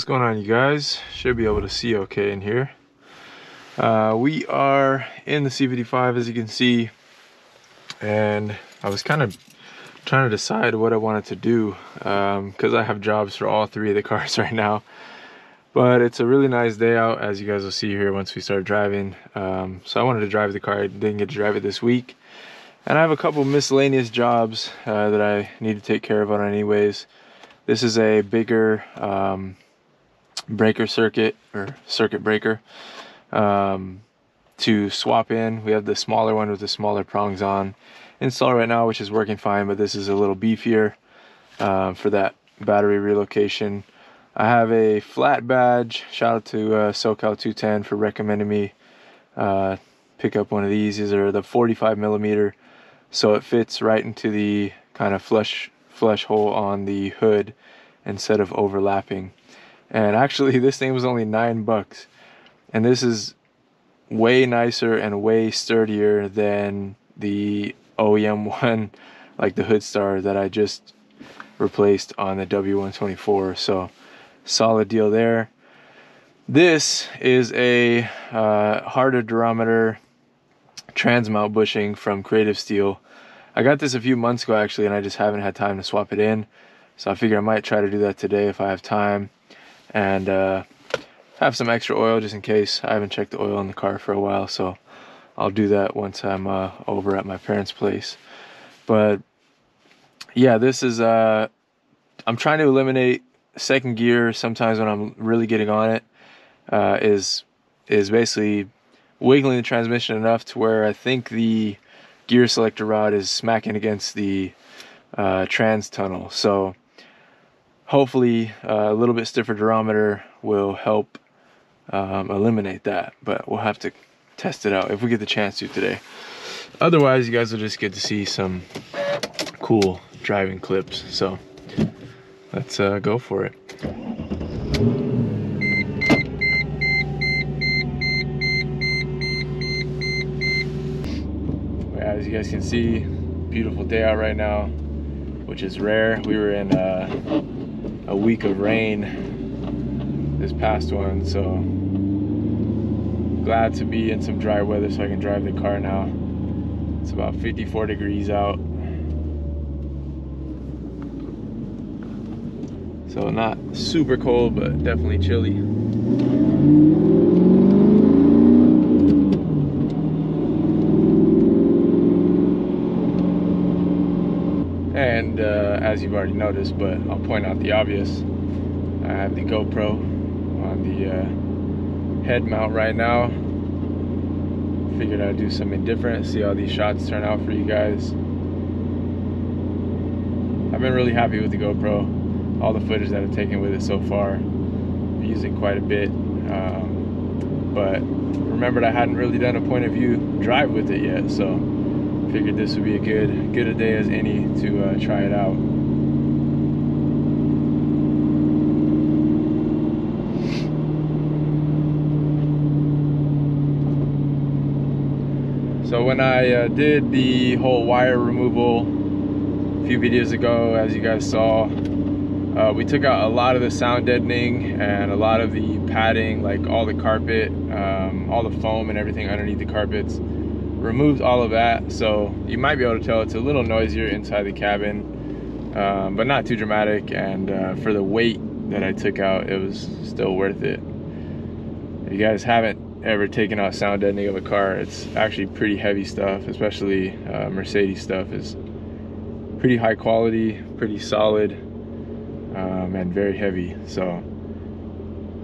What's going on, you guys? Should be able to see okay in here. We are in the C55, as you can see, and I was kind of trying to decide what I wanted to do because I have jobs for all three of the cars right now. But it's a really nice day out, as you guys will see here once we start driving. So I wanted to drive the car. I didn't get to drive it this week, and I have a couple miscellaneous jobs that I need to take care of on anyways. This is a bigger breaker circuit, or circuit breaker, to swap in. We have the smaller one with the smaller prongs on installed right now, which is working fine, but this is a little beefier for that battery relocation. I have a flat badge. Shout out to SoCal 210 for recommending me pick up one of these. These are the 45 millimeter, so it fits right into the kind of flush hole on the hood instead of overlapping. And actually this thing was only $9, and this is way nicer and way sturdier than the OEM one, like the Hood Star that I just replaced on the W124. So solid deal there. This is a harder durometer trans mount bushing from Creative Steel. I got this a few months ago actually, and I just haven't had time to swap it in, so I figure I might try to do that today if I have time, and have some extra oil just in case. I haven't checked the oil in the car for a while, so I'll do that once I'm over at my parents' place. But yeah, this is I'm trying to eliminate second gear sometimes when I'm really getting on it. Is basically wiggling the transmission enough to where I think the gear selector rod is smacking against the trans tunnel. So hopefully a little bit stiffer durometer will help eliminate that, but we'll have to test it out if we get the chance to today. Otherwise, you guys will just get to see some cool driving clips. So let's go for it. As you guys can see, beautiful day out right now, which is rare. We were in a week of rain this past one, so glad to be in some dry weather so I can drive the car now. It's about 54 degrees out, so not super cold, but definitely chilly. And as you've already noticed, but I'll point out the obvious, I have the GoPro on the head mount right now. Figured I'd do something different, see how these shots turn out for you guys. I've been really happy with the GoPro. All the footage that I've taken with it so far, I've used it quite a bit. But remembered I hadn't really done a point of view drive with it yet, so figured this would be a good a day as any to try it out. So when I did the whole wire removal a few videos ago, as you guys saw, we took out a lot of the sound deadening and a lot of the padding, like all the carpet, all the foam and everything underneath the carpets. Removed all of that, so you might be able to tell it's a little noisier inside the cabin, but not too dramatic, and for the weight that I took out, it was still worth it. If you guys haven't ever taken out sound deadening of a car, it's actually pretty heavy stuff, especially Mercedes stuff is pretty high quality, pretty solid, and very heavy. So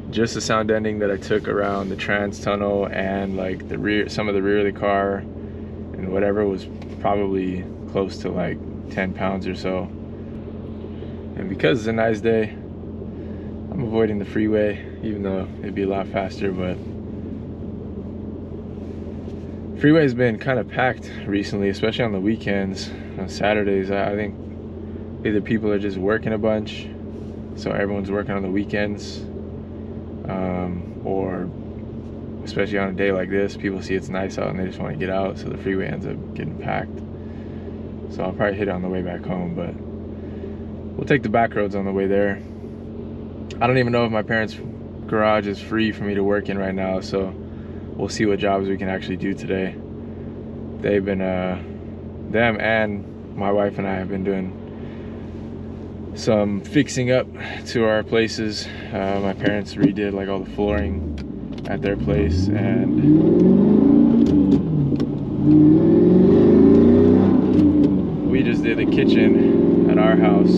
just the sound deadening that I took around the trans tunnel and like the rear, some of the rear of the car and whatever, was probably close to like 10 pounds or so. And because it's a nice day, I'm avoiding the freeway, even though it'd be a lot faster. But freeway's been kind of packed recently, especially on the weekends. On Saturdays, I think either people are just working a bunch, so everyone's working on the weekends, or especially on a day like this, people see it's nice out and they just want to get out, so the freeway ends up getting packed. So I'll probably hit it on the way back home, but we'll take the back roads on the way there. I don't even know if my parents' garage is free for me to work in right now, so we'll see what jobs we can actually do today. They've been, them and my wife and I have been doing some fixing up to our places. My parents redid like all the flooring at their place, and we just did the kitchen at our house.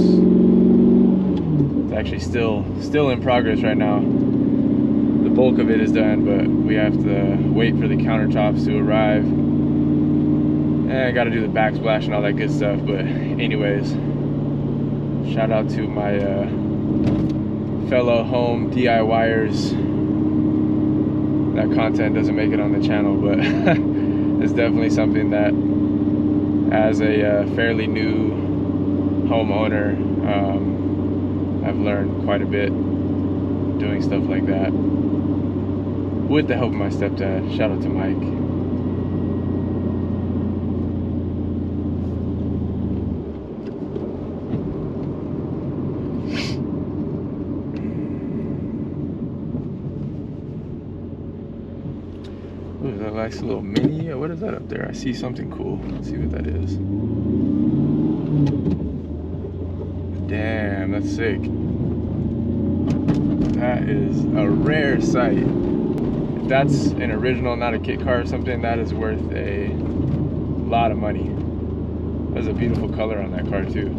It's actually still in progress right now. The bulk of it is done, but we have to wait for the countertops to arrive. And I got to do the backsplash and all that good stuff. But anyways, shout out to my fellow home DIYers. That content doesn't make it on the channel, but it's definitely something that, as a fairly new homeowner, I've learned quite a bit doing stuff like that with the help of my stepdad. Shout out to Mike. Ooh, that nice little mini. What is that up there? I see something cool. Let's see what that is. Damn, that's sick. That is a rare sight. If that's an original, not a kit car or something, that is worth a lot of money. There's a beautiful color on that car too.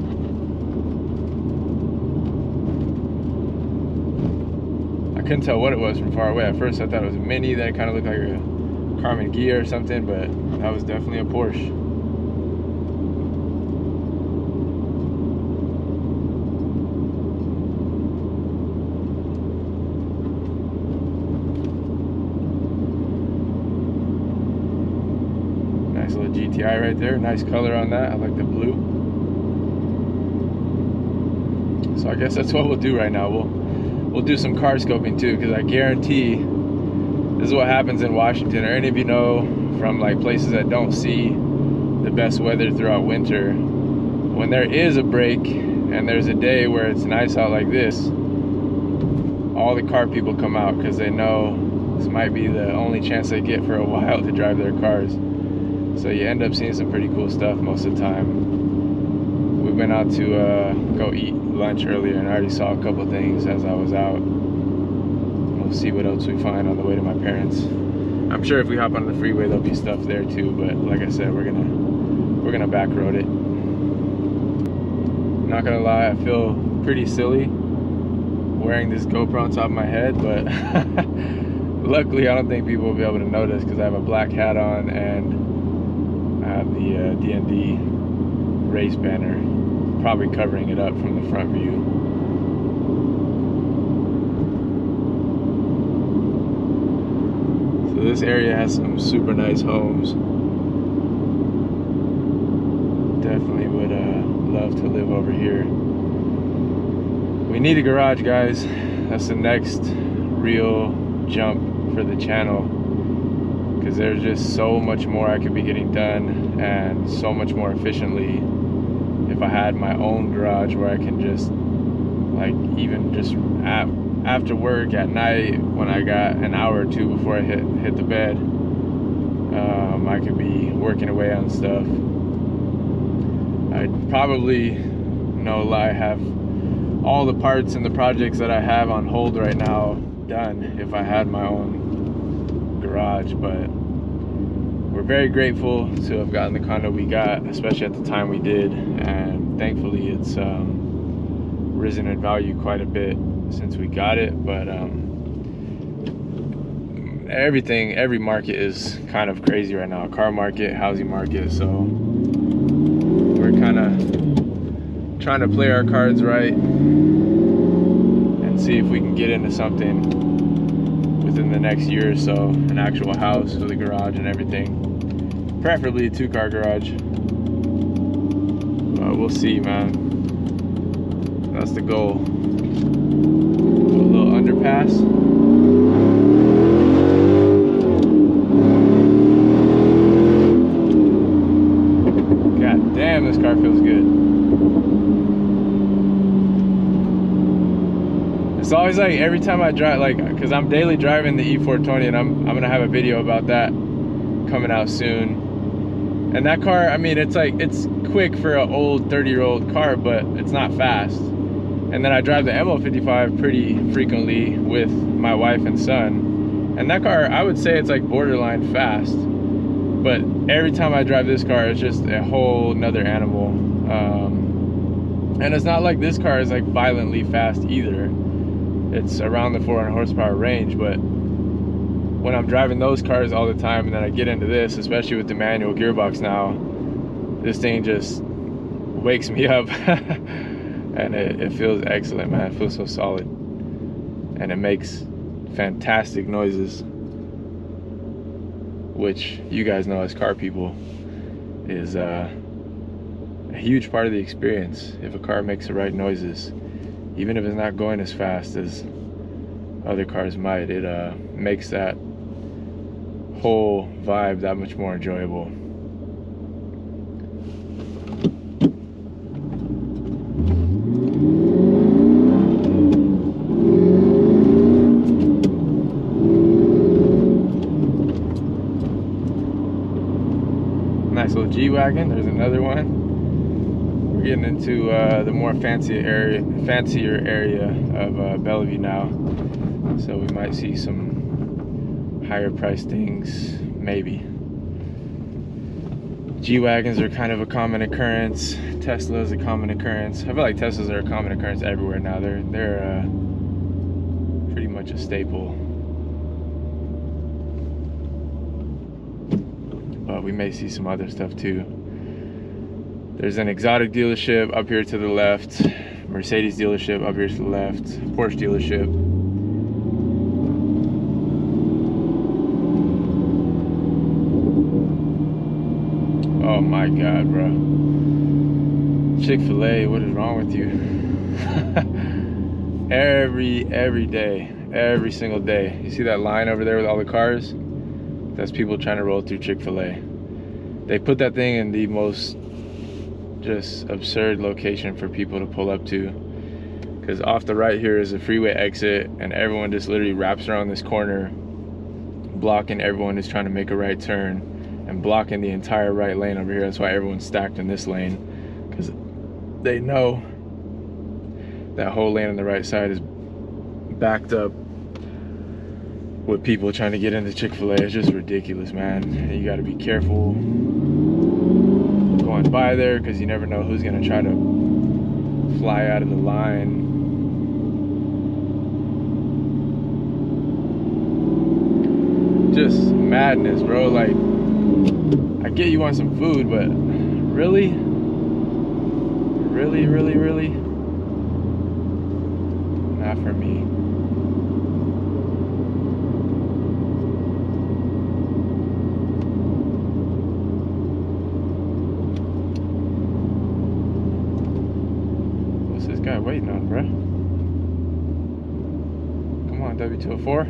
I couldn't tell what it was from far away. At first I thought it was a Mini, then it kind of looked like a Carmen Ghia or something, but that was definitely a Porsche. Nice little GTI right there. Nice color on that. I like the blue. So I guess that's what we'll do right now. We'll do some car scoping too, because I guarantee this is what happens in Washington, or any of you know from like places that don't see the best weather throughout winter. When there is a break and there's a day where it's nice out like this, all the car people come out because they know this might be the only chance they get for a while to drive their cars. So you end up seeing some pretty cool stuff most of the time. We went out to go eat lunch earlier, and I already saw a couple things as I was out. We'll see what else we find on the way to my parents. I'm sure if we hop on the freeway there'll be stuff there too, but like I said, we're gonna back road it. Not gonna lie, I feel pretty silly wearing this GoPro on top of my head, but luckily I don't think people will be able to notice because I have a black hat on and I have the D&D race banner probably covering it up from the front view. So this area has some super nice homes. Definitely would love to live over here. We need a garage, guys. That's the next real jump for the channel, because there's just so much more I could be getting done, and so much more efficiently if I had my own garage where I can just, like, even just after work at night when I got an hour or two before I hit the bed, I could be working away on stuff. I'd probably, no lie, have all the parts and the projects that I have on hold right now done if I had my own garage. But we're very grateful to have gotten the condo we got, especially at the time we did, and thankfully it's risen in value quite a bit since we got it. But every market is kind of crazy right now. Car market, housing market, so we're kind of trying to play our cards right and see if we can get into something within the next year or so, an actual house with a garage and everything, preferably a 2-car garage. But we'll see, man. That's the goal. A little underpass. God damn, this car feels good. It's always like, every time I drive, like, because I'm daily driving the E420, and I'm gonna have a video about that coming out soon. And that car, I mean, it's like, it's quick for an old 30-year-old car, but it's not fast. And then I drive the MO55 pretty frequently with my wife and son, and that car, I would say it's like borderline fast. But every time I drive this car, it's just a whole nother animal. And it's not like this car is like violently fast either. It's around the 400 horsepower range, but when I'm driving those cars all the time, and then I get into this, especially with the manual gearbox now, this thing just wakes me up. And it feels excellent, man. It feels so solid, and it makes fantastic noises, which you guys know as car people is a huge part of the experience. If a car makes the right noises, even if it's not going as fast as other cars might, it makes that whole vibe that much more enjoyable. Nice little G-Wagon. There's another one. We're getting into the more fancier area of Bellevue now, so we might see some higher price things, maybe. G-Wagons are kind of a common occurrence. Tesla is a common occurrence. I feel like Teslas are a common occurrence everywhere now. They're pretty much a staple. But we may see some other stuff too. There's an exotic dealership up here to the left, Mercedes dealership up here to the left, Porsche dealership. Oh my God, bro. Chick-fil-A, what is wrong with you? every day, every single day. You see that line over there with all the cars? That's people trying to roll through Chick-fil-A. They put that thing in the most just absurd location for people to pull up to, because off the right here is a freeway exit, and everyone just literally wraps around this corner, blocking everyone who's trying to make a right turn, and blocking the entire right lane over here. That's why everyone's stacked in this lane, because they know that whole lane on the right side is backed up with people trying to get into Chick-fil-A. It's just ridiculous, man. You got to be careful going by there, because you never know who's gonna try to fly out of the line. Just madness, bro. Like, I get you want some food, but really not for me. Guy waiting on, bruh. Come on, W204.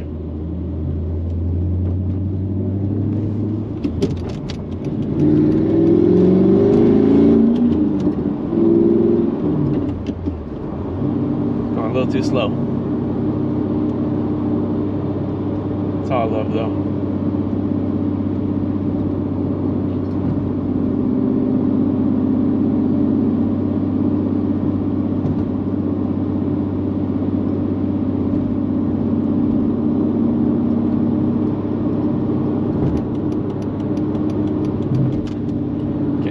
Going a little too slow. It's all love, though.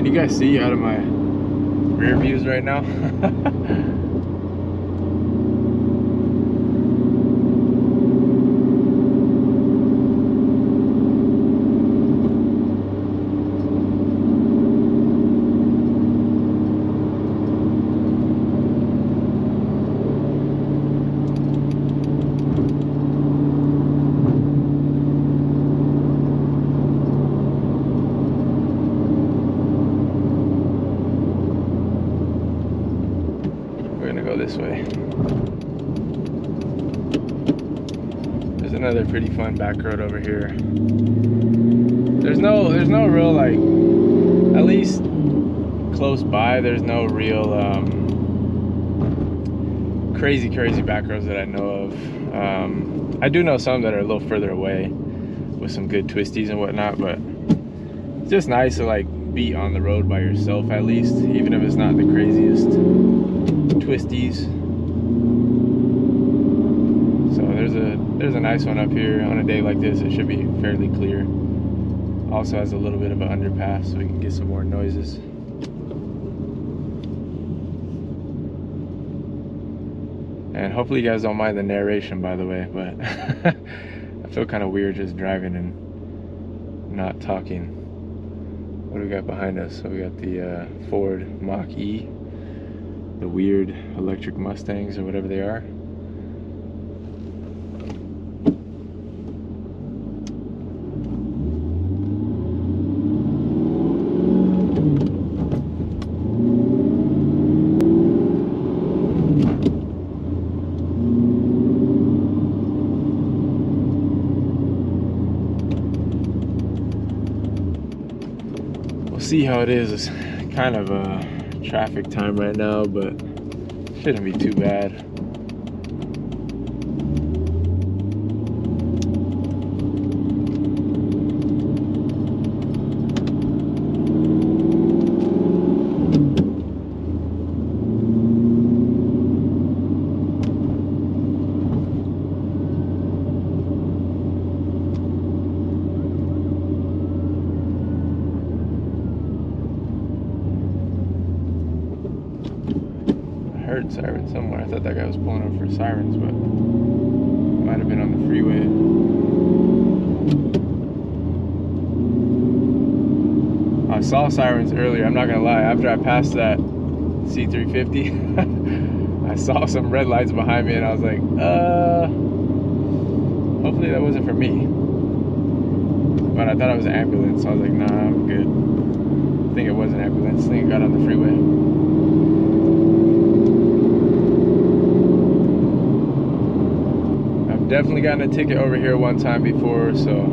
You guys see out of my rear views right now? This way. There's another pretty fun back road over here. There's no real, like, at least close by, there's no real crazy back roads that I know of. I do know some that are a little further away with some good twisties and whatnot, but it's just nice to like be on the road by yourself at least, even if it's not the craziest twisties. So there's a nice one up here. On a day like this, it should be fairly clear. Also has a little bit of an underpass, so we can get some more noises. And hopefully you guys don't mind the narration, by the way, but I feel kind of weird just driving and not talking. What do we got behind us? So we got the Ford Mach-E, the weird electric Mustangs or whatever they are. See how it is. It's kind of a traffic time right now, but shouldn't be too bad. Heard sirens somewhere. I thought that guy was pulling up for sirens, but might have been on the freeway. I saw sirens earlier, I'm not gonna lie. After I passed that C350, I saw some red lights behind me and I was like, hopefully that wasn't for me. But I thought it was an ambulance, so I was like, nah, I'm good. I think it was an ambulance. I think it got on the freeway. Definitely gotten a ticket over here one time before, so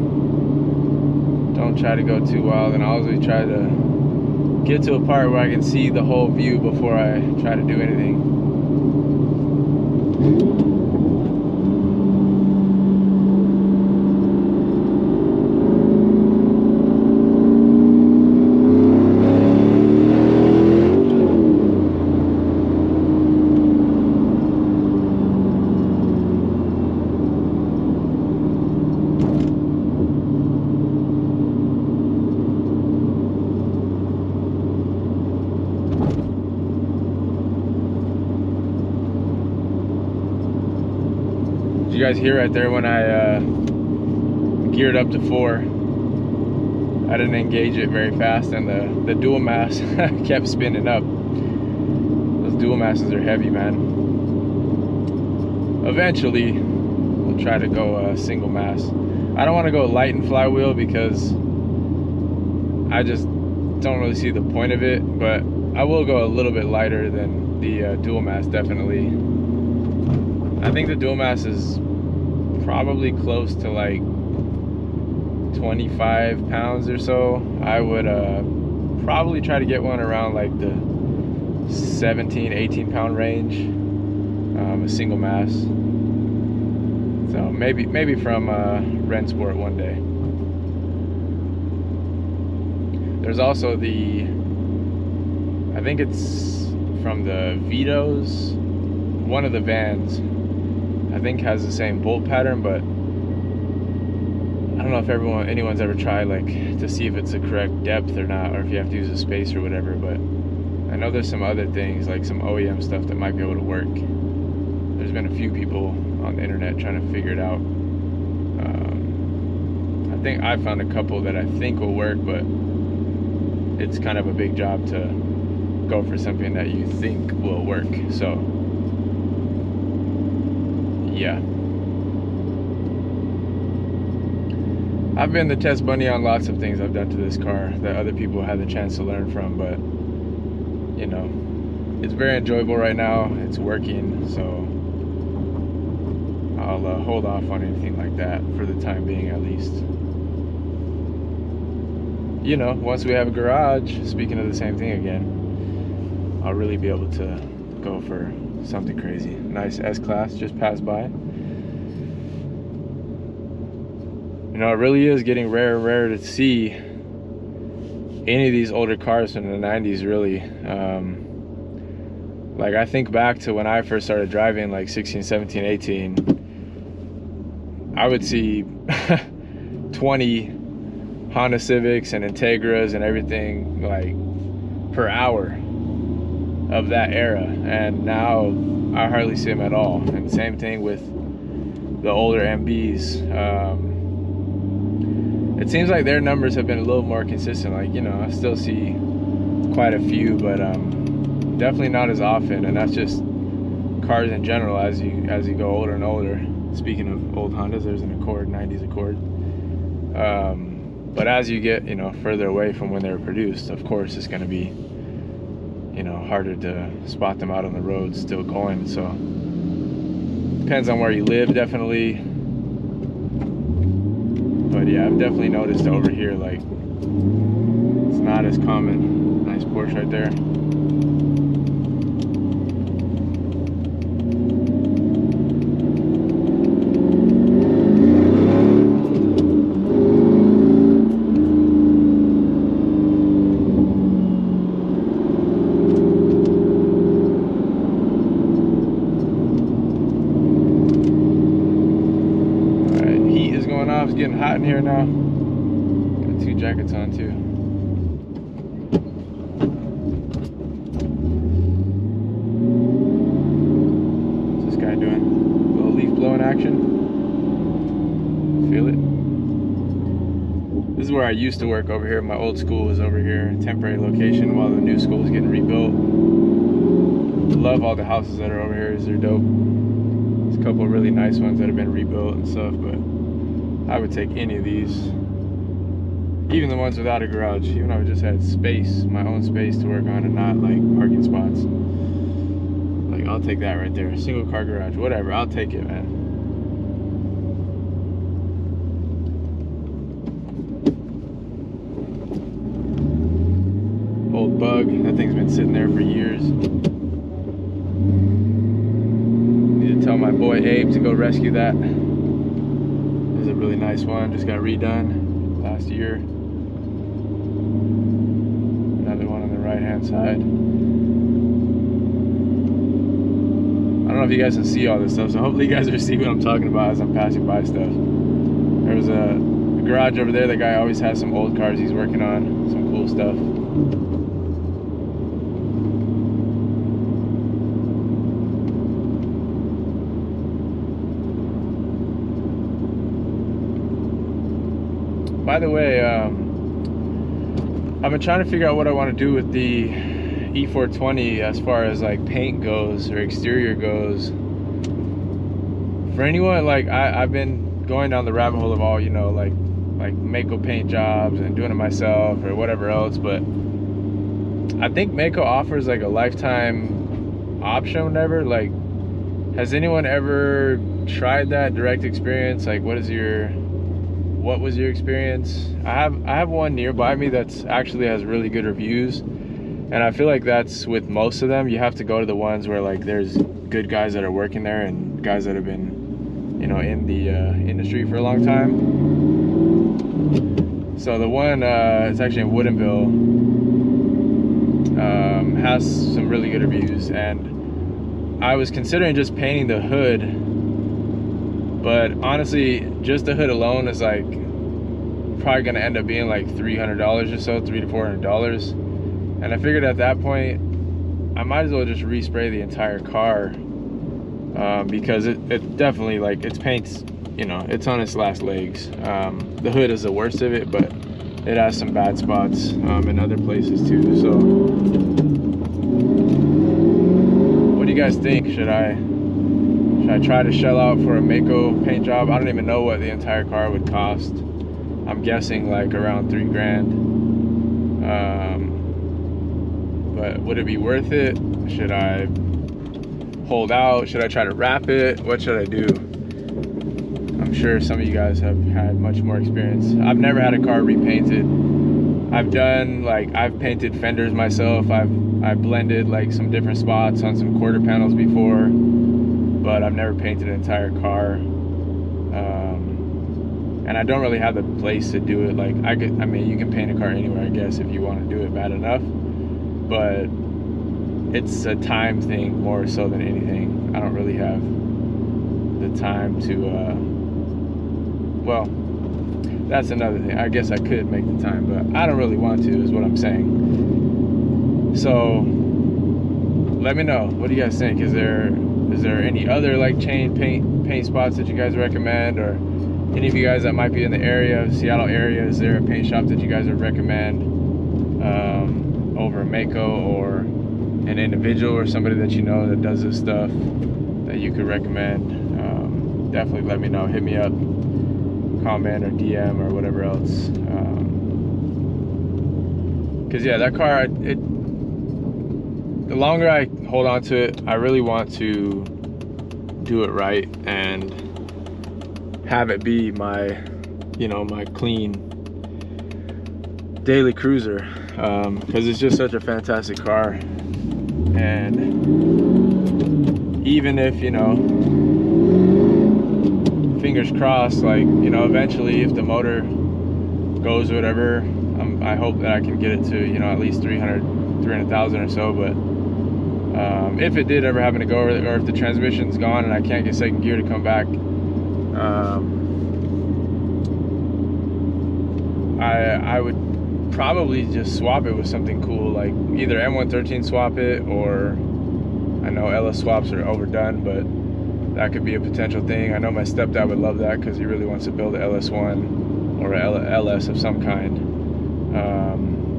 don't try to go too wild, and I always try to get to a part where I can see the whole view before I try to do anything. You guys hear right there when I geared up to 4, I didn't engage it very fast, and the dual mass kept spinning up. Those dual masses are heavy, man. Eventually we'll try to go single mass. I don't want to go light and flywheel because I just don't really see the point of it, but I will go a little bit lighter than the dual mass, definitely. I think the dual mass is probably close to like 25 pounds or so. I would probably try to get one around like the 17-18 pound range, a single mass. So maybe from Rennsport one day. There's also the, I think it's from the Vito's, one of the vans I think has the same bolt pattern, but I don't know if anyone's ever tried like to see if it's the correct depth or not, or if you have to use a space or whatever, but I know there's some other things like some OEM stuff that might be able to work. There's been a few people on the internet trying to figure it out. I think I found a couple that I think will work, but it's kind of a big job to go for something that you think will work. So yeah, I've been the test bunny on lots of things I've done to this car that other people had the chance to learn from, but you know, it's very enjoyable right now. It's working, so I'll hold off on anything like that for the time being, at least. You know, once we have a garage, speaking of the same thing again, I'll really be able to go for something crazy. Nice S-Class just passed by. You know, it really is getting rarer and rarer to see any of these older cars from the 90s, really. Like, I think back to when I first started driving, like 16, 17, 18, I would see 20 Honda Civics and Integras and everything, like, per hour of that era. And now I hardly see them at all. And same thing with the older MBs. It seems like their numbers have been a little more consistent. Like, you know, I still see quite a few, but definitely not as often. And that's just cars in general as you go older and older. Speaking of old Hondas, there's an Accord, 90s Accord. But as you get, you know, further away from when they were produced, of course it's going to be, you know, harder to spot them out on the road still going. So depends on where you live, definitely. But yeah, I've definitely noticed over here, like, it's not as common. Nice Porsche right there. It's getting hot in here now. Got 2 jackets on too. What's this guy doing? A little leaf blowing action. Feel it? This is where I used to work over here. My old school was over here, a temporary location while the new school was getting rebuilt. Love all the houses that are over here. They're dope. There's a couple of really nice ones that have been rebuilt and stuff, but I would take any of these, even the ones without a garage, even if I just had space, my own space to work on and not like parking spots. Like, I'll take that right there. Single car garage, whatever, I'll take it, man. Old Bug, that thing's been sitting there for years. Need to tell my boy Abe to go rescue that. A really nice one, just got redone last year. Another one on the right hand side. I don't know if you guys can see all this stuff, so hopefully you guys are seeing what I'm talking about as I'm passing by stuff. There's a garage over there. The guy always has some old cars he's working on, some cool stuff. By the way, I've been trying to figure out what I want to do with the E420 as far as like paint goes or exterior goes. For anyone, like I've been going down the rabbit hole of all, you know, like Mako paint jobs and doing it myself or whatever else, but I think Mako offers like a lifetime option, whatever. Like, has anyone ever tried that direct experience? Like, what was your experience? I have one nearby me that's actually has really good reviews, and I feel like that's with most of them. You have to go to the ones where like there's good guys that are working there and guys that have been, you know, in the industry for a long time. So the one it's actually in Woodinville, has some really good reviews, and I was considering just painting the hood. But honestly, just the hood alone is like probably gonna end up being like $300 or so, $300 to $400. And I figured at that point, I might as well just respray the entire car, because it definitely, like, its paint's, you know, it's on its last legs. The hood is the worst of it, but it has some bad spots in other places too. So, what do you guys think? Should I try to shell out for a Mako paint job? I don't even know what the entire car would cost. I'm guessing like around $3 grand. But would it be worth it? Should I hold out? Should I try to wrap it? What should I do? I'm sure some of you guys have had much more experience. I've never had a car repainted. I've painted fenders myself. I've I blended like some different spots on some quarter panels before, but I've never painted an entire car. And I don't really have the place to do it. Like I mean, you can paint a car anywhere, I guess, if you want to do it bad enough, but it's a time thing more so than anything. I don't really have the time to, well, that's another thing. I guess I could make the time, but I don't really want to, is what I'm saying. So let me know, what do you guys think? Is there any other like chain paint spots that you guys recommend, or any of you guys that might be in the area, Seattle area? Is there a paint shop that you guys would recommend over Mako, or an individual or somebody that you know that does this stuff that you could recommend? Definitely let me know. Hit me up, comment or DM or whatever else. Because yeah, that car, the longer I hold on to it, I really want to do it right and have it be my, you know, my clean daily cruiser, because it's just such a fantastic car. And even if, you know, fingers crossed, like, you know, eventually if the motor goes or whatever, I hope that I can get it to, you know, at least 300,000 or so. But if it did ever happen to go, or if the transmission's gone and I can't get second gear to come back, I would probably just swap it with something cool, like either M113 swap it, or I know LS swaps are overdone, but that could be a potential thing. I know my stepdad would love that because he really wants to build an LS1 or a LS of some kind.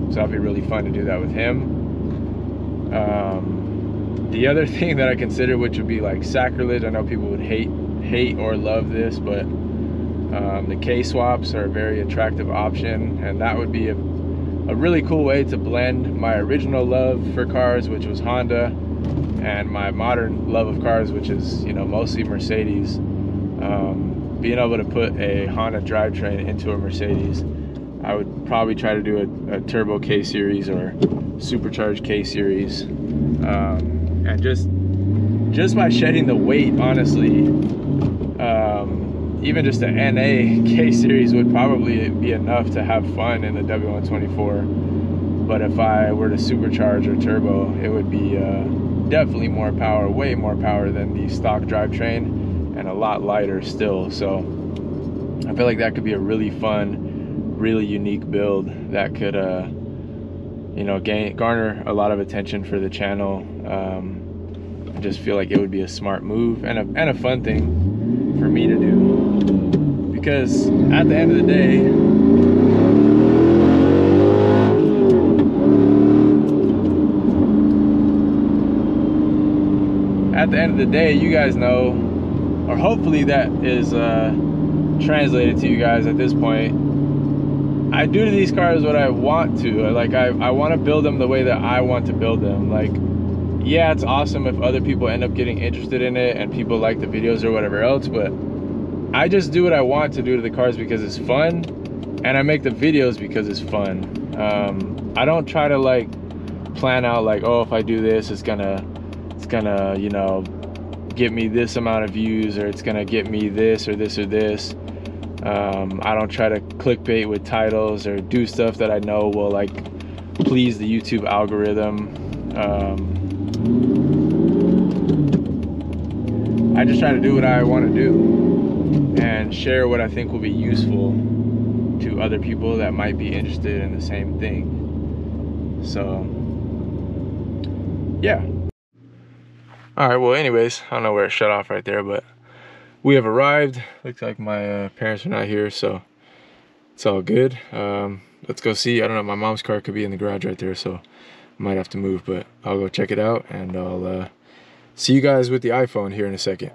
So that'd be really fun to do that with him. The other thing that I consider, which would be like sacrilege, I know people would hate or love this, but the K swaps are a very attractive option, and that would be a really cool way to blend my original love for cars, which was Honda, and my modern love of cars, which is, you know, mostly Mercedes. Being able to put a Honda drivetrain into a Mercedes, I would probably try to do a turbo K series or supercharged K series, and just by shedding the weight, honestly, even just an NA K series would probably be enough to have fun in the W124. But if I were to supercharge or turbo, it would be definitely more power, way more power than the stock drivetrain, and a lot lighter still. So I feel like that could be a really fun, really unique build that could, you know, garner a lot of attention for the channel. I just feel like it would be a smart move and a fun thing for me to do, because at the end of the day, you guys know, or hopefully that is translated to you guys at this point, I do to these cars what I want to. Like I want to build them the way that I want to build them. Like, yeah, it's awesome if other people end up getting interested in it and people like the videos or whatever else, but I just do what I want to do to the cars because it's fun, and I make the videos because it's fun. I don't try to like plan out like, oh, if I do this, it's gonna, you know, get me this amount of views, or it's gonna get me this or this or this. I don't try to clickbait with titles or do stuff that I know will like please the YouTube algorithm. I just try to do what I want to do and share what I think will be useful to other people that might be interested in the same thing. So yeah. All right, well, anyways, I don't know where it shut off right there, but we have arrived. Looks like my parents are not here, so it's all good. Let's go see. I don't know, my mom's car could be in the garage right there, so I might have to move, but I'll go check it out, and I'll see you guys with the iPhone here in a second.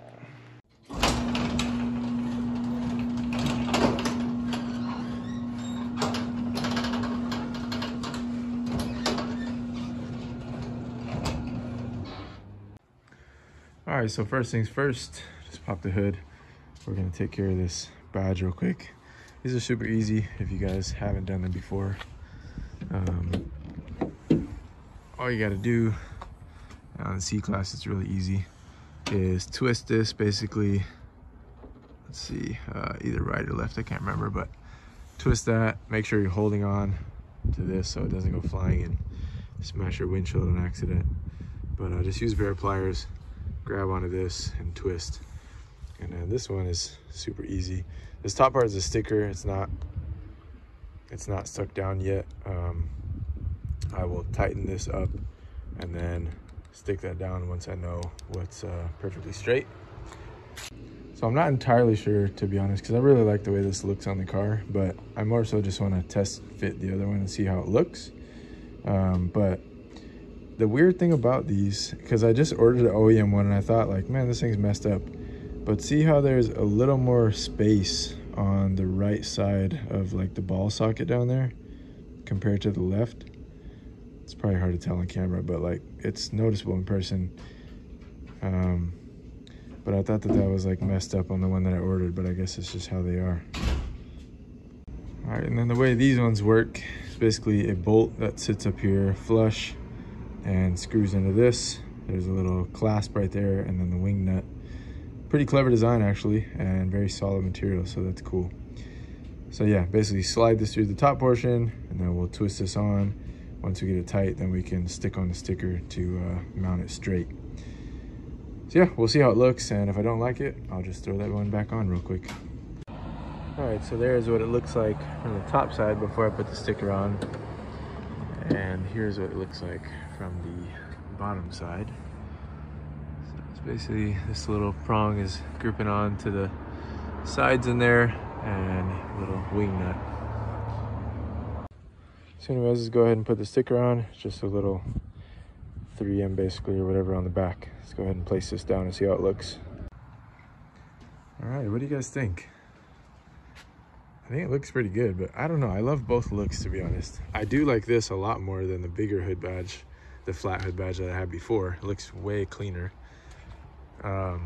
All right, so first things first, just pop the hood. We're gonna take care of this badge real quick. These are super easy if you guys haven't done them before. all you got to do on the C-Class, it's really easy, is twist this basically. Let's see, either right or left, I can't remember, but twist that, make sure you're holding on to this so it doesn't go flying and smash your windshield on accident. But just use bare pliers, grab onto this and twist. And then this one is super easy. This top part is a sticker, it's not stuck down yet. I will tighten this up and then stick that down once I know what's perfectly straight. So I'm not entirely sure, to be honest, because I really like the way this looks on the car, but I more so just want to test fit the other one and see how it looks. But the weird thing about these, because I just ordered an OEM one and I thought like, man, this thing's messed up. But see how there's a little more space on the right side of like the ball socket down there compared to the left? It's probably hard to tell on camera, but like it's noticeable in person. But I thought that was like messed up on the one that I ordered, but I guess it's just how they are. All right, and then the way these ones work is basically a bolt that sits up here flush and screws into this. There's a little clasp right there, and then the wing nut. Pretty clever design actually, and very solid material, so that's cool. So yeah, basically slide this through the top portion, and then we'll twist this on. Once we get it tight, then we can stick on the sticker to mount it straight. So yeah, we'll see how it looks, and if I don't like it, I'll just throw that one back on real quick. All right, so there's what it looks like from the top side before I put the sticker on. And here's what it looks like from the bottom side. So it's basically this little prong is gripping on to the sides in there, and a little wing nut. So anyways, let's go ahead and put the sticker on. It's just a little 3M basically, or whatever, on the back. Let's go ahead and place this down and see how it looks. All right, what do you guys think? I think it looks pretty good, but I don't know. I love both looks, to be honest. I do like this a lot more than the bigger hood badge, the flat hood badge that I had before. It looks way cleaner. But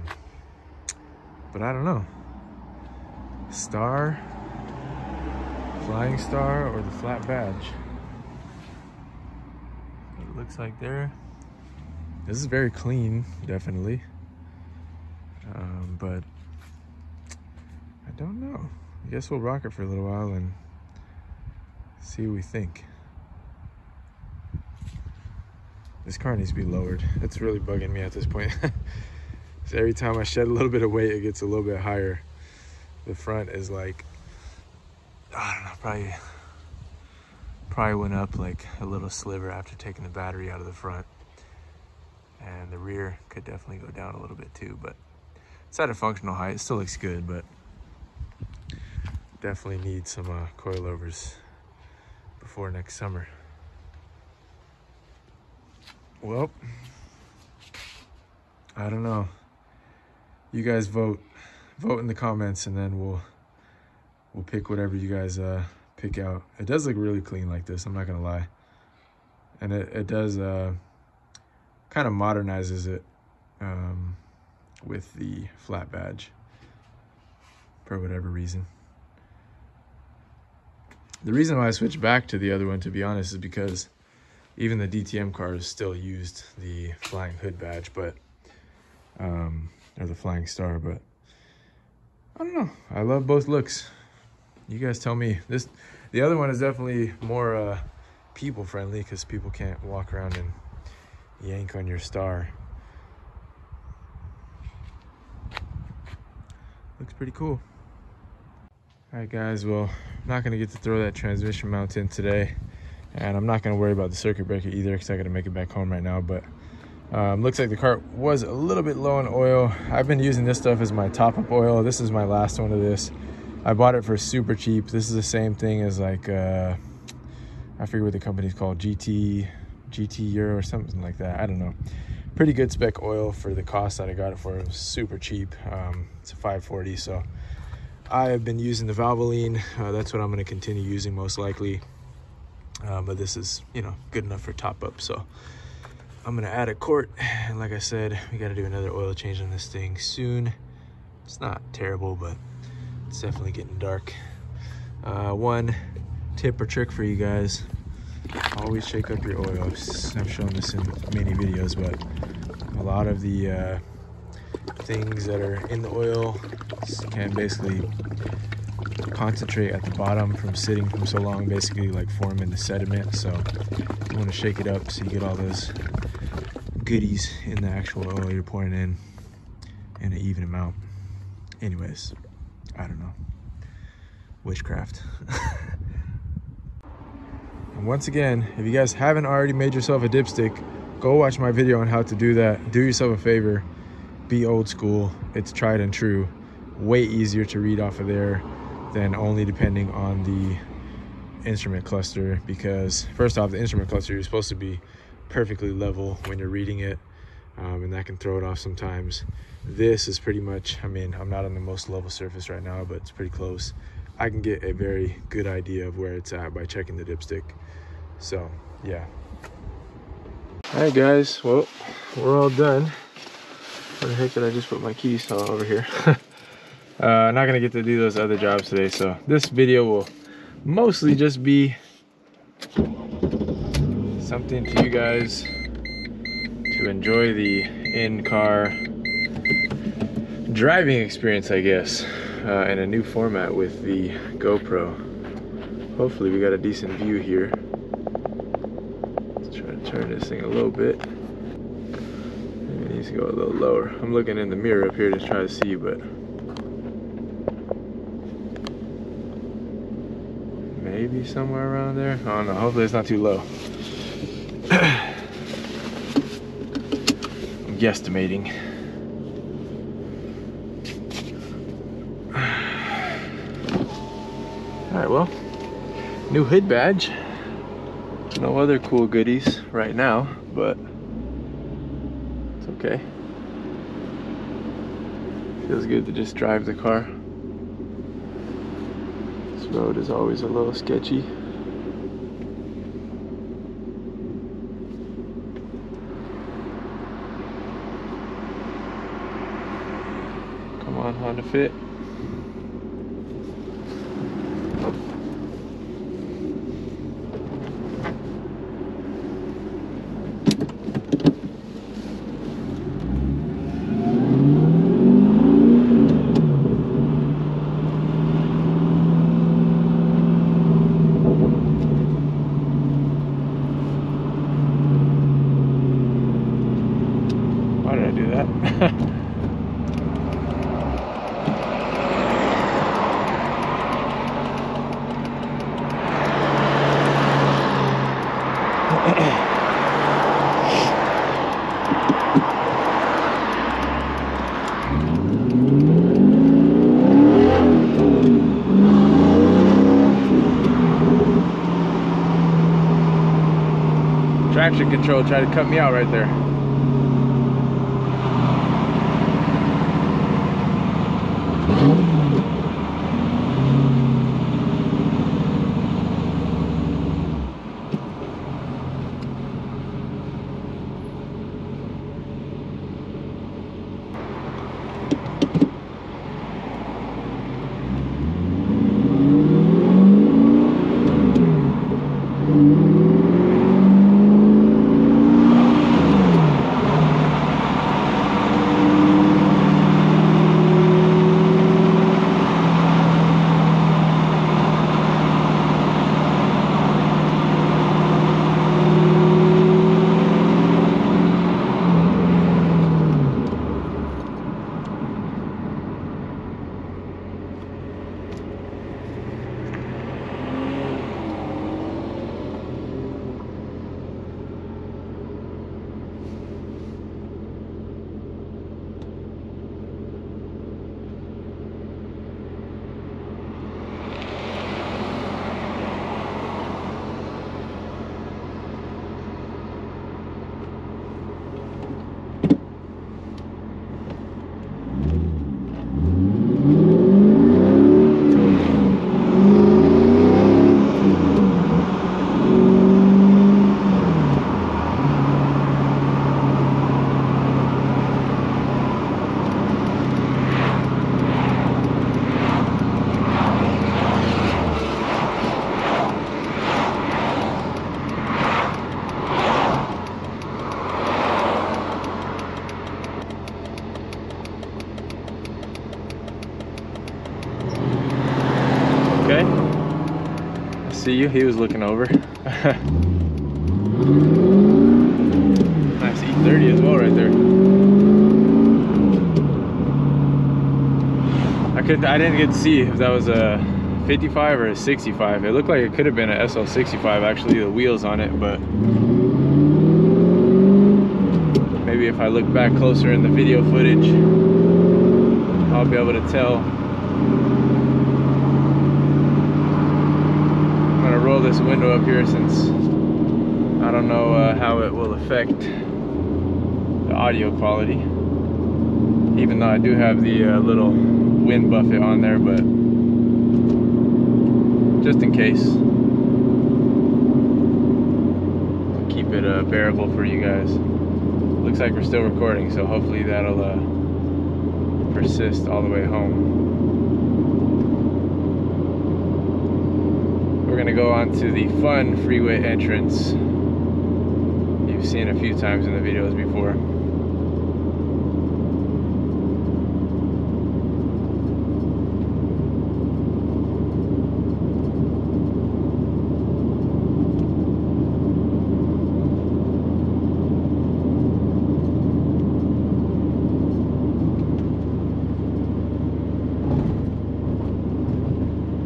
I don't know. Star, flying star, or the flat badge? What it looks like there. This is very clean, definitely. But I don't know. I guess we'll rock it for a little while and see what we think. This car needs to be lowered. It's really bugging me at this point. So every time I shed a little bit of weight, it gets a little bit higher. The front is like, I don't know, probably went up like a little sliver after taking the battery out of the front. And the rear could definitely go down a little bit too, but it's at a functional height. It still looks good, but definitely need some coilovers before next summer. Well, I don't know. You guys vote in the comments, and then we'll pick whatever you guys pick out. It does look really clean like this, I'm not gonna lie. And it does kind of modernizes it with the flat badge for whatever reason. The reason why I switched back to the other one, to be honest, is because even the DTM cars still used the flying hood badge, but or the flying star, but I don't know. I love both looks. You guys tell me. The other one is definitely more people friendly, because people can't walk around and yank on your star. Looks pretty cool. All right, guys, well, I'm not gonna get to throw that transmission mount in today, and I'm not gonna worry about the circuit breaker either, because I gotta make it back home right now. But looks like the car was a little bit low on oil. I've been using this stuff as my top-up oil. This is my last one of this. I bought it for super cheap. This is the same thing as like I forget what the company's called, GT Euro or something like that. I don't know. Pretty good spec oil for the cost that I got it for. It was super cheap. It's a 540, so I have been using the Valvoline. That's what I'm going to continue using most likely. But this is, you know, good enough for top up. So I'm going to add a quart. And like I said, we got to do another oil change on this thing soon. It's not terrible, but it's definitely getting dark. One tip or trick for you guys. always shake up your oil. I've shown this in many videos, but a lot of the things that are in the oil can basically concentrate at the bottom from sitting from so long, basically like form in the sediment. So you want to shake it up so you get all those goodies in the actual oil you're pouring in an even amount. Anyways, I don't know, witchcraft. And once again, if you guys haven't already made yourself a dipstick, go watch my video on how to do that. Do yourself a favor, be old school. It's tried and true. Way easier to read off of there than only depending on the instrument cluster, because first off, the instrument cluster is supposed to be perfectly level when you're reading it, and that can throw it off sometimes. This is pretty much, I mean, I'm not on the most level surface right now, but it's pretty close. I can get a very good idea of where it's at by checking the dipstick. So yeah. All right guys, well, we're all done. Where the heck did I just put my keys? Oh, over here. Not gonna get to do those other jobs today, so this video will mostly just be something for you guys to enjoy the in-car driving experience, I guess, in a new format with the GoPro. Hopefully we got a decent view here. Let's try to turn this thing a little bit. Maybe it needs to go a little lower. I'm looking in the mirror up here to try to see, but maybe somewhere around there. I don't know. Hopefully it's not too low. I'm guesstimating. Alright, well, new hood badge. No other cool goodies right now, but it's okay. Feels good to just drive the car. This road is always a little sketchy. Come on, Honda Fit. Why did I do that? Traction control tried to cut me out right there. see you. He was looking over. Nice E30 as well right there. I didn't get to see if that was a 55 or a 65. It looked like it could have been a SL65 actually, the wheels on it, but maybe if I look back closer in the video footage, I'll be able to tell. I'm gonna roll this window up here since I don't know how it will affect the audio quality, even though I do have the little wind buffet on there, but just in case, I'll keep it bearable for you guys. Looks like we're still recording, so hopefully that'll persist all the way home. We're gonna go on to the fun freeway entrance you've seen a few times in the videos before.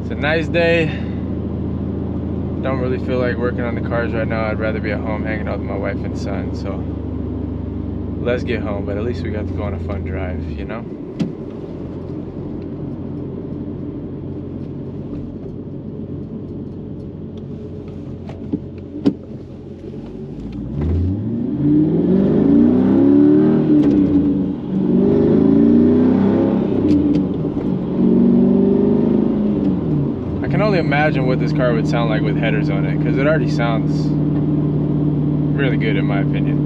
It's a nice day. Don't really feel like working on the cars right now. I'd rather be at home hanging out with my wife and son, so let's get home, but at least we got to go on a fun drive, you know? I can only imagine what this car would sound like with headers on it, because it already sounds really good in my opinion.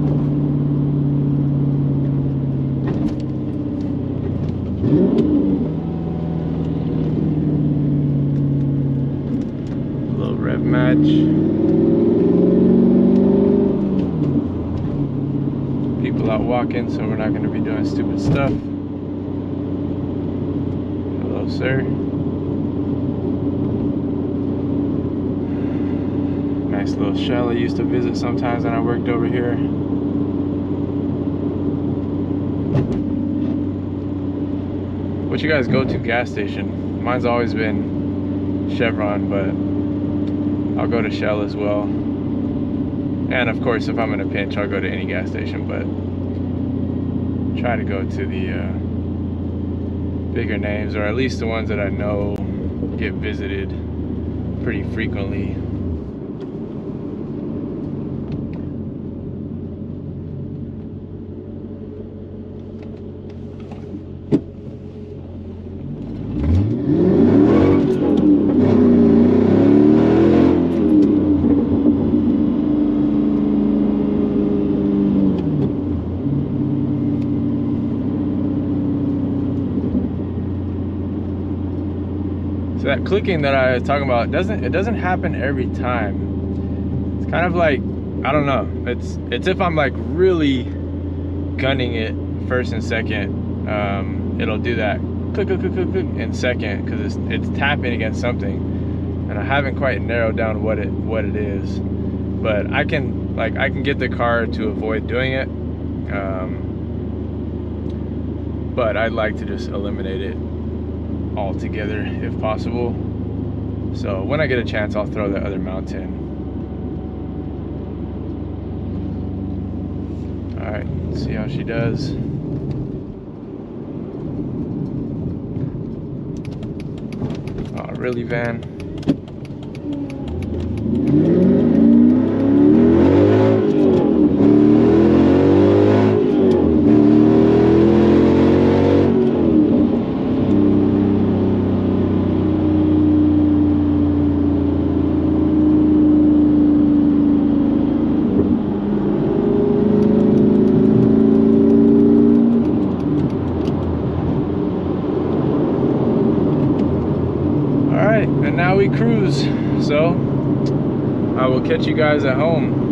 A little rev match. People out walking, so we're not going to be doing stupid stuff. Hello, sir. Nice little shell I used to visit sometimes when I worked over here. What's your guys' go-to gas station? Mine's always been Chevron, but I'll go to Shell as well. And of course, if I'm in a pinch, I'll go to any gas station, but try to go to the bigger names, or at least the ones that I know get visited pretty frequently. So that clicking that I was talking about it doesn't happen every time. It's kind of like, I don't know, it's if I'm like really gunning it first and second, it'll do that click click click click click in second, because it's tapping against something, and I haven't quite narrowed down what it is, but I can get the car to avoid doing it, but I'd like to just eliminate it altogether if possible. So when I get a chance, I'll throw the other mount in. All right, let's see how she does. Oh, really, Van? And now we cruise, so I will catch you guys at home.